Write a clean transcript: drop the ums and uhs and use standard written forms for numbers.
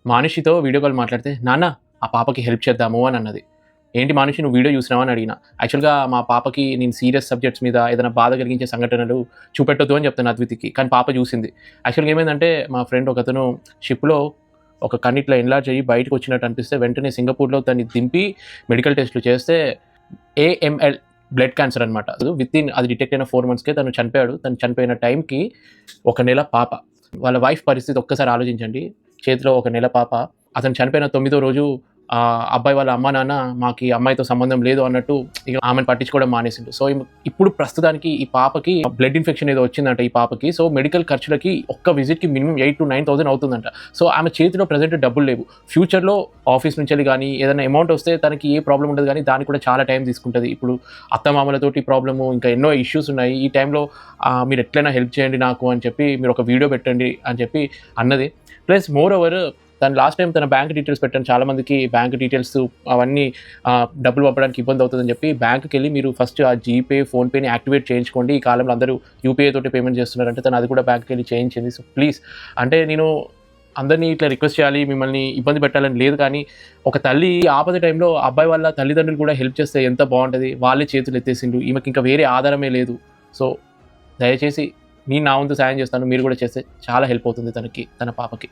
మానుషితో video call మాట్లాడితే, "నాన్న ఆ పాపకి హెల్ప్ చేద్దాము" అని అన్నది. "ఏంటి మానుషి నువ్వు వీడియో చూసినావా?" అని అడిగిన. యాక్చువల్‌గా మా పాపకి నేను సీరియస్ సబ్జెక్ట్స్ మీద ఏదైనా బాధ కలిగించే సంఘటనలు చూపెట్టొద్దు అని చెప్తాను అద్వితికి. కానీ పాప చూసింది. యాక్చువల్‌గా ఏమైందంటే మా ఫ్రెండ్ ఒకతను షిప్‌లో ఒక కన్ను ఇట్లా ఎన్లార్జ్ అయ్యి బయటకొచ్చినట్టు అనిపిస్తే వెంటనే సింగపూర్‌లో దాన్ని దింపి మెడికల్ టెస్ట్‌లు చేస్తే ఏఎంఎల్ బ్లడ్ క్యాన్సర్ అనమాట. వితిన్ అది డిటెక్ట్ అయిన 4 మంత్స్‌కే తను చనిపోయాడు. తను చనిపోయిన టైంకి 1 నెల పాప. వాళ్ళ వైఫ్ పరిస్థితి ఒక్కసారి ఆలోచించండి. చేతిలో 1 నెల పాప. అతను చనిపోయిన 9దో రోజు అబ్బాయి వాళ్ళ అమ్మా, నాన్న మాకు ఈ అమ్మాయితో సంబంధం లేదు అన్నట్టు ఇక ఆమెను పట్టించుకోవడం మానేసిండు. సో, ఇప్పుడు ప్రస్తుతానికి ఈ పాపకి బ్లడ్ ఇన్ఫెక్షన్ ఏదో వచ్చిందంట ఈ పాపకి. సో, మెడికల్ ఖర్చులకి ఒక్క విజిట్‌కి మినిమమ్ 8,000-9,000 అవుతుందంట. సో, ఆమె చేతిలో ప్రెజెంట్ డబ్బులు లేవు. ఫ్యూచర్‌లో ఆఫీస్ నుంచెల్లి గానీ, ఏదైనా అమౌంట్ వస్తే తనకి ఏ ప్రాబ్లమ్ ఉండదు గానీ, దానికి కూడా చాలా టైం తీసుకుంటది. ఇప్పుడు అత్తమామలతోటి ప్రాబ్లము, ఇంకా ఎన్నో ఇష్యూస్ ఉన్నాయి. ఈ టైంలో మీరు ఎట్లైనా హెల్ప్ చేయండి నాకు అని చెప్పి, మీరు ఒక వీడియో పెట్టండి అని చెప్పి అన్నది. ప్లస్ మోర్ ఓవర్ తను లాస్ట్ టైమ్ తన బ్యాంక్ డీటెయిల్స్ పెట్టాను. చాలామందికి బ్యాంక్ డీటెయిల్స్ అవన్నీ డబ్బులు పంపడానికి ఇబ్బంది అవుతుందని చెప్పి బ్యాంక్‌కెళ్ళి మీరు ఫస్ట్ ఆ జీపే, ఫోన్‌పేని యాక్టివేట్ చేయించుకోండి. ఈ కాలంలో అందరూ యూపీఐ తోటి పేమెంట్ చేస్తున్నారంటే తను అది కూడా బ్యాంక్‌కెళ్ళి చేయించింది. సో, ప్లీజ్ అంటే నేను అందరిని ఇట్లా రిక్వెస్ట్ చేయాలి, మిమ్మల్ని ఇబ్బంది పెట్టాలని లేదు కానీ, ఒక తల్లి ఆపద టైంలో అబ్బాయి వాళ్ళ తల్లిదండ్రులు కూడా హెల్ప్ చేస్తే ఎంత బావుంటది. వాళ్ళే చేతులు ఎత్తేసిండ్రు. ఈమెకి ఇంకా వేరే ఆధారమే లేదు. సో, దయచేసి నేను నా వంతు సాయం చేస్తాను. మీరు కూడా చేస్తే చాలా హెల్ప్ అవుతుంది తనకి, తన పాపకి.